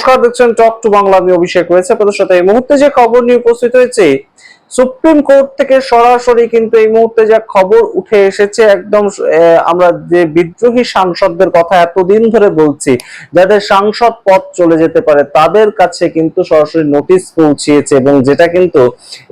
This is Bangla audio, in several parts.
নমস্কার, দেখছেন টক টু বাংলা। আমি অভিষেক রয়েছে আপনাদের সাথে। এই মুহূর্তে যে খবর নিয়ে উপস্থিত হয়েছে সুপ্রিম কোর্ট থেকে সরাসরি, কিন্তু এই মুহূর্তে যা খবর উঠে এসেছে একদম আমরা যে বিদ্রোহী সাংসদদের কথা এতদিন ধরে বলছি, যাদের সাংসদ পদ চলে যেতে পারে, তাদের কাছে কিন্তু সরাসরি নোটিশ পৌঁছিয়েছে এবং যেটা কিন্তু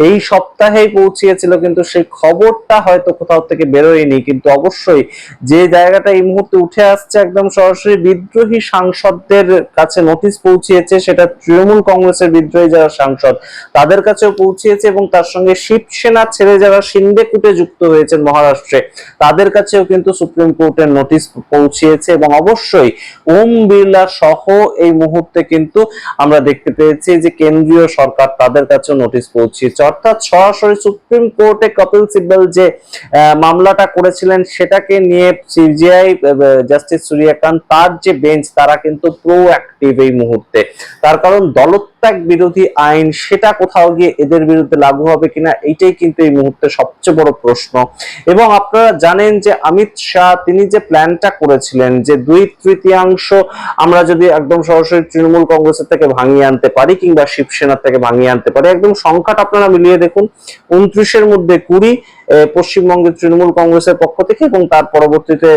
এই সপ্তাহেই পৌঁছিয়েছিল, কিন্তু সেই খবরটা হয়তো কোথাও থেকে বেরোয়নি। কিন্তু অবশ্যই যে জায়গাটা এই মুহূর্তে উঠে আসছে, একদম সরাসরি বিদ্রোহী সাংসদদের কাছে নোটিশ পৌঁছিয়েছে, সেটা তৃণমূল কংগ্রেসের বিদ্রোহী যারা সাংসদ তাদের কাছেও পৌঁছিয়েছে এবং তার সঙ্গে শিবসেনা ছেড়ে যারা শিন্দে কূটে যুক্ত হয়েছেন মহারাষ্ট্রে, তাদের কাছেও কিন্তু সুপ্রিম কোর্টের নোটিশ পৌঁছিয়েছে। এবং অবশ্যই ওম বিড়লা সহ এই মুহূর্তে কিন্তু আমরা দেখতে পেয়েছি যে কেন্দ্রীয় সরকার তাদের কাছেও নোটিশ পৌঁছিয়েছে। অর্থাৎ সরাসরি সুপ্রিম কোর্টে কপিল সিব্বল যে মামলাটা করেছিলেন সেটাকে নিয়ে সিজিআই জাস্টিস সূর্যকান্ত তার যে বেঞ্চ, তারা কিন্তু প্রোঅ্যাক্টিভ এই মুহূর্তে। তার কারণ দলত্যাগ বিরোধী আইন সেটা কোথাও গিয়ে এদের বিরুদ্ধে লাগু হবে কিনা, এইটাই কিন্তু এই মুহূর্তে সবচেয়ে বড় প্রশ্ন। এবং আপনারা জানেন যে অমিত শাহ তিনি যে প্ল্যানটা করেছিলেন যে 2/3 আমরা যদি একদম সরাসরি তৃণমূল কংগ্রেসের থেকে ভাঙিয়ে আনতে পারি কিংবা শিবসেনার থেকে ভাঙিয়ে আনতে পারি, একদম সংখ্যাটা আপনারা মিলিয়ে দেখুন, 29-এর মধ্যে 20 পশ্চিমবঙ্গের তৃণমূল কংগ্রেসের পক্ষ থেকে এবং তার পরবর্তীতে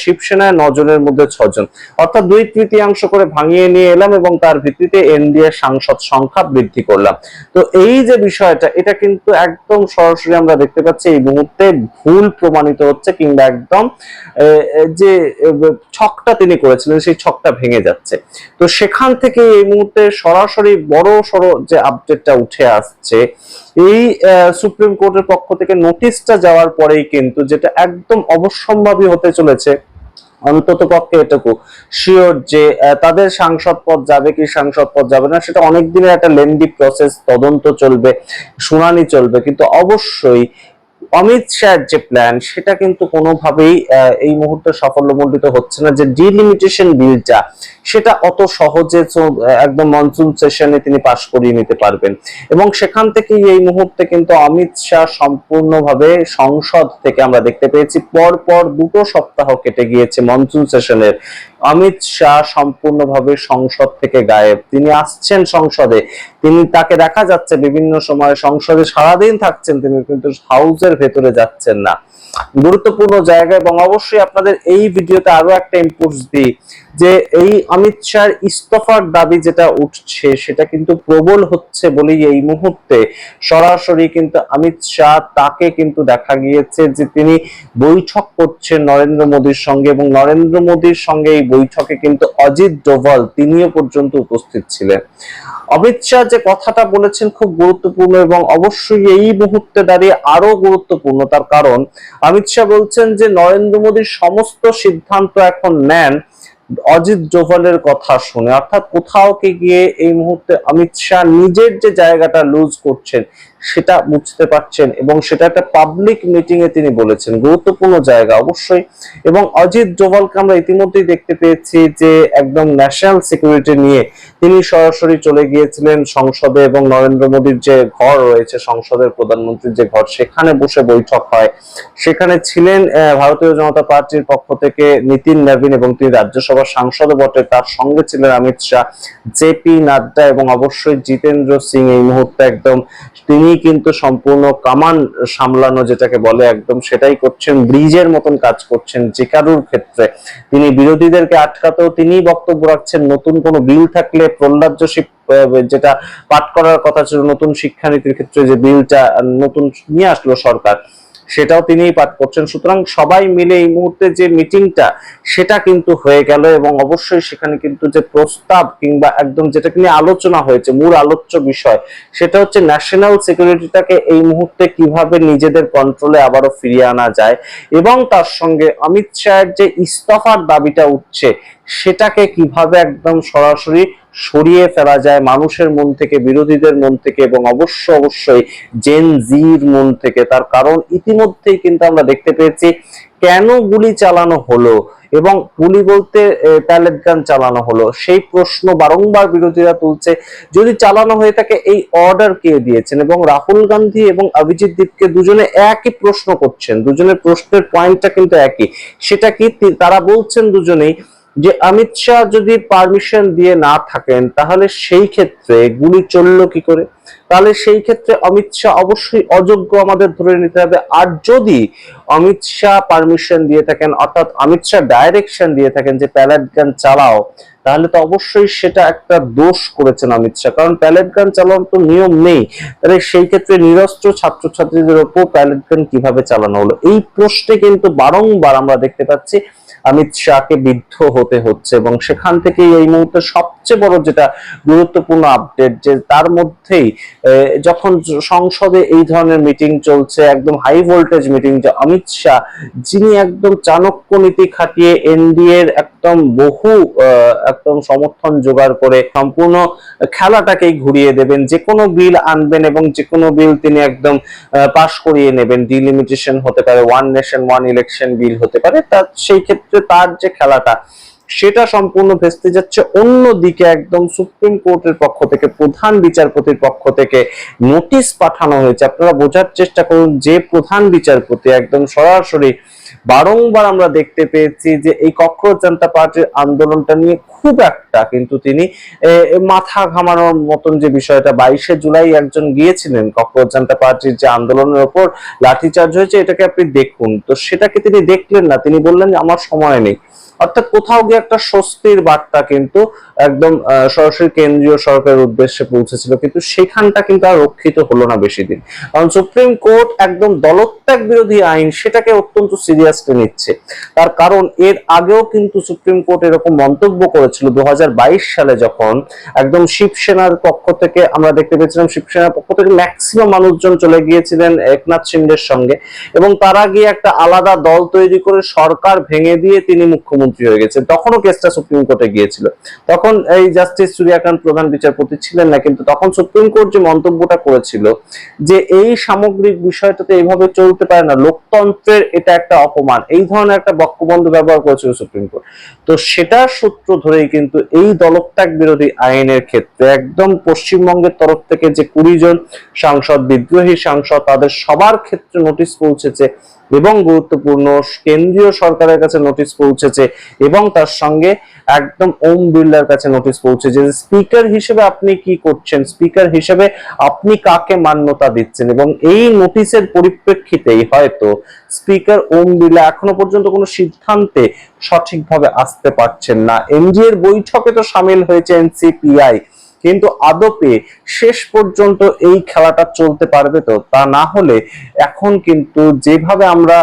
শিবসেনায় 9 জনের মধ্যে 6 জন, অর্থাৎ 2/3 করে ভাঙিয়ে নিয়ে এলাম এবং তার ভিত্তিতে এনডিএ সাংসদ সংখ্যা বৃদ্ধি করলাম। তো এই যে বিষয়টা, এটা কিন্তু একদম সরাসরি আমরা দেখতে পাচ্ছি এই মুহূর্তে ভুল প্রমাণিত হচ্ছে, কিংবা একদম যে ছকটা তিনি করেছিলেন সেই ছকটা ভেঙে যাচ্ছে। তো সেখান থেকে এই মুহূর্তে সরাসরি বড় সড়ো যে আপডেটটা উঠে আসছে, এই সুপ্রিম কোর্টের পক্ষ থেকে নোটিশটা যাওয়ার পরেই কিন্তু যেটা একদম অবশ্যম্ভাবী হতে চলেছে, অন্তত পক্ষে এটুকু শিওর যে তাদের সাংসদ পদ যাবে কি সাংসদ পদ যাবে না, সেটা অনেক দিনের একটা লেন্দি প্রসেস, তদন্ত চলবে, শুনানি চলবে, কিন্তু অবশ্যই অমিত শাহের যে প্ল্যান সেটা কিন্তু কোনোভাবেই এই মুহূর্তে সাফল্যমণ্ডিত হচ্ছে না। যে ডিলিমিটেশন বিলটা সেটা অত সহজে একদম মনসুন সেশনে তিনি পাশ করিয়ে নিতে পারবেন এবং সেখান থেকে এই মুহূর্তে কিন্তু অমিত শাহ সম্পূর্ণভাবে সংসদ থেকে আমরা দেখতে পেয়েছি পর 2 সপ্তাহ কেটে গিয়েছে মনসুন সেশনের, অমিত শাহ সম্পূর্ণভাবে সংসদ থেকে গায়েব। তিনি আসছেন সংসদে, তিনি তাকে দেখা যাচ্ছে বিভিন্ন সময় সংসদে সারাদিন থাকছেন, তিনি কিন্তু হাউসের ভেতরে যাচ্ছেন না। গুরুত্বপূর্ণ জায়গা। এবং অবশ্যই আপনাদের এই ভিডিওতে আরো একটা ইম্পুলস দিই যে এই অমিত শাহর ইস্তফার দাবি যেটা উঠছে সেটা কিন্তু প্রবল হচ্ছে বলেই এই মুহূর্তে সরাসরি কিন্তু অমিত শাহ তাকে কিন্তু দেখা গিয়েছে যে তিনি বৈঠক করছেন নরেন্দ্র মোদীর সঙ্গে এবং নরেন্দ্র মোদীর সঙ্গে এই বৈঠকে কিন্তু অজিত ডোভাল তিনিও পর্যন্ত উপস্থিত ছিলেন। অমিত শাহ যে কথাটা বলেছেন খুব গুরুত্বপূর্ণ এবং অবশ্যই এই মুহূর্তে দাঁড়িয়ে আরো গুরুত্বপূর্ণ। তার কারণ অমিত শাহ বলছেন যে নরেন্দ্র মোদীর সমস্ত সিদ্ধান্ত এখন নেন অজিত ডোভালের কথা শুনে, অর্থাৎ কোথাও গিয়ে এই মুহূর্তে অমিত শাহ নিজের যে জায়গাটা লুজ করছেন সেটা বুঝতে পারছেন এবং সেটা একটা পাবলিক মিটিং এ তিনি বলেছেন, গুরুত্বপূর্ণ জায়গা অবশ্যই। এবং অজিত ডোভালকে আমরা ইতিমধ্যেই দেখতে পেয়েছি যে একদম ন্যাশনাল সিকিউরিটি নিয়ে তিনি সরাসরি চলে গিয়েছিলেন সংসদে এবং নরেন্দ্র মোদীর যে ঘর রয়েছে, সংসদের প্রধানমন্ত্রীর যে ঘর, সেখানে বসে বৈঠক হয়। সেখানে ছিলেন ভারতীয় জনতা পার্টির পক্ষ থেকে নীতিন নবীন এবং তিনি রাজ্যসভার সাংসদ বটে, তার সঙ্গে ছিলেন অমিত শাহ, জেপি নাড্ডা এবং অবশ্যই জিতেন্দ্র সিং। এই মুহূর্তে একদম তিনি কিন্তু সম্পূর্ণ কামান সামলানো যেটাকে বলে একদম সেটাই করছেন, ব্রিজের মতন কাজ করছেন যে কারুর ক্ষেত্রে। তিনি বিরোধীদেরকে আটকাতেও তিনি বক্তব্য রাখছেন, নতুন কোনো বিল থাকলে প্রহ্লাদ যোশী যেটা পাঠ করার কথা ছিল নতুন শিক্ষানীতির ক্ষেত্রে, যে বিলটা নতুন নিয়ে আসলো সরকার, সেটাও তিনিই পাঠ করছেন। সুতরাং সবাই মিলে এই মুহূর্তে যে মিটিংটা সেটা কিন্তু হয়ে গেল এবং অবশ্যই সেখানে কিন্তু যে প্রস্তাব কিংবা একদম যেটাকে নিয়ে আলোচনা হয়েছে, মূল আলোচ্য বিষয় সেটা হচ্ছে ন্যাশনাল সিকিউরিটিটাকে এই মুহূর্তে কিভাবে নিজেদের কন্ট্রোলে আবারও ফিরিয়ে আনা যায় এবং তার সঙ্গে অমিত শাহের যে ইস্তফার দাবিটা উঠছে সেটাকে কিভাবে একদম সরাসরি সরিয়ে ফেলা যায় মানুষের মন থেকে, বিরোধীদের মন থেকে এবং অবশ্যই জেন জির মন থেকে। তার কারণ ইতিমধ্যেই কিন্তু আমরা দেখতে পেয়েছি কেন গুলি চালানো হলো এবং গুলি বলতে প্যালেট গান চালানো হলো, সেই প্রশ্ন বারংবার বিরোধীরা তুলছে। যদি চালানো হয়ে থাকে এই অর্ডার কে দিয়েছেন? এবং রাহুল গান্ধী এবং অভিজিৎ দীপকে দুজনে একই প্রশ্ন করছেন, দুজনের প্রশ্নের পয়েন্টটা কিন্তু একই। সেটা কি? তারা বলছেন দুজনেই যে অমিত শাহ যদি পারমিশন দিয়ে না থাকেন তাহলে সেই ক্ষেত্রে গুলি চললো কি করে, তাহলে সেই ক্ষেত্রে অমিত শাহ অবশ্যই অযোগ্য আমাদের ধরে নিতে হবে। আর যদি অমিত শাহ পারমিশন দিয়ে থাকেন, অর্থাৎ অমিত শাহ ডাইরেকশন দিয়ে থাকেন যে প্যালেট গান চালাও, তাহলে তো অবশ্যই সেটা একটা দোষ করেছেন অমিত শাহ, কারণ প্যালেট গান চালানোর তো নিয়ম নেই। তাহলে সেই ক্ষেত্রে নিরস্ত্র ছাত্রছাত্রীদের উপর প্যালেট গান কিভাবে চালানো হলো, এই প্রশ্নে কিন্তু বারংবার আমরা দেখতে পাচ্ছি অমিত শাহকে বিদ্ধ হতে হচ্ছে। এবং সেখান থেকেই এই মুহূর্তে সবচেয়ে বড় যেটা গুরুত্বপূর্ণ আপডেট, যে তার মধ্যেই যখন সংসদে এই ধরনের মিটিং চলছে, একদম হাই ভোল্টেজ মিটিং, যে অমিত শাহ যিনি একদম চাণক্য নীতি খাটিয়ে এনডিএ এর একদম বহু একদম সমর্থন জোগাড় করে সম্পূর্ণ খেলাটাকেই ঘুরিয়ে দেবেন, যে কোনো বিল আনবেন এবং যে কোনো বিল তিনি একদম পাশ করিয়ে নেবেন। ডিলিমিটেশন হতে পারে, one nation one election bill হতে পারে, তার সেই ক্ষেত্রে তার যে খেলাটা সেটা সম্পূর্ণ ভেস্তে যাচ্ছে। অন্যদিকে একদম সুপ্রিম কোর্টের পক্ষ থেকে, প্রধান বিচারপতির পক্ষ থেকে নোটিশ পাঠানো হয়েছে। আপনারা বোঝার চেষ্টা করুন যে প্রধান বিচারপতি একদম সরাসরি বারংবার আমরা দেখতে পেয়েছি যে এই ককরোচ জনতা পার্টির আন্দোলনটা নিয়ে খুব একটা কিন্তু তিনি মাথা ঘামানোর মতন যে বিষয়টা, 22শে জুলাই একজন গিয়েছিলেন ককরোচ জনতা পার্টির যে আন্দোলনের উপর লাঠিচার্জ হয়েছে, এটাকে আপনি দেখুন, তো সেটাকে তিনি দেখলেন না, তিনি বললেন যে আমার সময় নেই। অর্থাৎ কোথাও গিয়ে একটা স্বস্তির বার্তা কিন্তু একদম সরাসরি কেন্দ্রীয় সরকারের উদ্দেশ্যে পৌঁছেছিল, কিন্তু সেখানটা কিন্তু আর রক্ষিত হলো না বেশি দিন। কারণ সুপ্রিম কোর্ট একদম দলত্যাগ বিরোধী আইন সেটাকে অত্যন্ত সিরিয়াসলি নিচ্ছে। তার কারণ এর আগেও কিন্তু সুপ্রিম কোর্ট এরকম মন্তব্য করেছিল 2022 সালে, যখন একদম শিবসেনার পক্ষ থেকে আমরা দেখতে পেয়েছিলাম, শিবসেনার পক্ষ থেকে ম্যাক্সিমাম মানুষজন চলে গিয়েছিলেন একনাথ শিন্ডের সঙ্গে, এবং তারা গিয়ে একটা আলাদা দল তৈরি করে সরকার ভেঙে দিয়ে তিনি মুখ্যমন্ত্রী হয়ে গেছেন। তখনও কেসটা সুপ্রিম কোর্টে গিয়েছিল, তখন এই জাস্টিস সূর্যকান্ত প্রধান বিচারপতি ছিলেন না, কিন্তু তখন সুপ্রিম কোর্ট যে মন্তব্যটা করেছিল যে এই সামগ্রিক বিষয়টাতে এইভাবে চলতে পারে না, লোকতন্ত্রের এটা একটা অপমান, এই ধরনের একটা বক্তব্য ব্যবহার করেছিল সুপ্রিম কোর্ট। তো সেটার সূত্র ধরেই কিন্তু এই দলত্যাগ বিরোধী আইনের ক্ষেত্রে একদম পশ্চিমবঙ্গের তরফ থেকে যে 20 জন সাংসদ, বিদ্রোহী সাংসদ, তাদের সবার ক্ষেত্রে নোটিশ পৌঁছেছে, এবং গুরুত্বপূর্ণ কেন্দ্রীয় সরকারের কাছে নোটিশ পৌঁছেছে, এবং তার সঙ্গে একদম ওম বিড়লার কাছে নোটিশ পৌঁছেছে যে স্পিকার হিসেবে আপনি কি করছেন, স্পিকার হিসেবে আপনি কাকে মান্যতা দিচ্ছেন। এবং এই নোটিশের পরিপ্রেক্ষিতেই হয়তো স্পিকার ওম বিড়লা এখনো পর্যন্ত কোনো সিদ্ধান্তে সঠিকভাবে আসতে পারছেন না। এনডিএ এর বৈঠকে তো সামিল হয়েছে এনসিপিআই, কিন্তু আদপে শেষ পর্যন্ত এই খেলাটা চলতে পারবে তো? তা না হলে এখন কিন্তু যেভাবে আমরা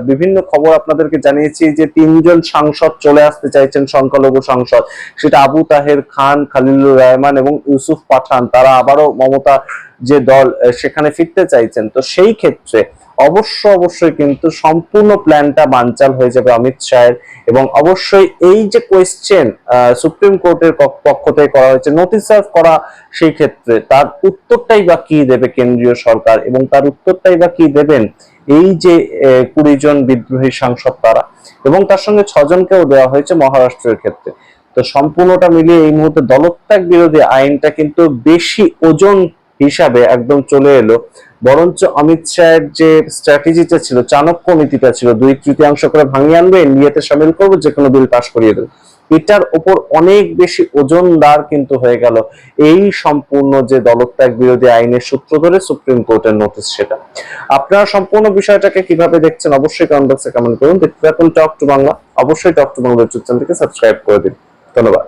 বিভিন্ন খবর আপনাদেরকে জানিয়েছি যে 3 জন সাংসদ চলে আসতে চাইছেন, সংখ্যালঘু সাংসদ, সেটা আবু তাহের খান, খলিলুর রহমান এবং ইউসুফ পাঠান, তারা আবারও মমতা যে দল সেখানে ফিরতে চাইছেন। তো সেই ক্ষেত্রে অবশ্যই কিন্তু সম্পূর্ণ প্ল্যানটা বানচাল হয়ে যাবে অমিত শাহের। এবং অবশ্যই এই যে কোয়েশ্চেন সুপ্রিম কোর্টের পক্ষ থেকে করা হয়েছে, নোটিশ সার্ভ করা, সেই ক্ষেত্রে তার উত্তরটাই বা কি দেবে কেন্দ্রীয় সরকার, এবং তার উত্তরটাই বা কি দেবেন এই যে 20 জন বিদ্রোহী সাংসদ তারা, এবং তার সঙ্গে 6 জনকেও দেওয়া হয়েছে মহারাষ্ট্রের ক্ষেত্রে। তো সম্পূর্ণটা মিলিয়ে এই মুহূর্তে দলত্যাগ বিরোধী আইনটা কিন্তু বেশি ওজন হিসাবে একদম চলে এলো। বরঞ্চ অমিত শাহের যে স্ট্র্যাটেজিটা ছিল, চাণক্য নীতিটা ছিল, 2/3 করে ভাঙিয়ে আনবে, এনডিএতে সামিল করবো, যে কোনো বিল পাশ করিয়ে দেবো, এটার উপর অনেক বেশি ওজনদার কিন্তু হয়ে গেল এই সম্পূর্ণ যে দলত্যাগ বিরোধী আইনের সূত্র ধরে সুপ্রিম কোর্টের নোটিশ। সেটা আপনারা সম্পূর্ণ বিষয়টাকে কিভাবে দেখছেন অবশ্যই কমেন্ট বক্সে কমেন্ট করুন। দেখতে থাকুন টক টু বাংলা, অবশ্যই টক টু বাংলা ইউটিউব চ্যানেলটিকে সাবস্ক্রাইব করে দিন। ধন্যবাদ।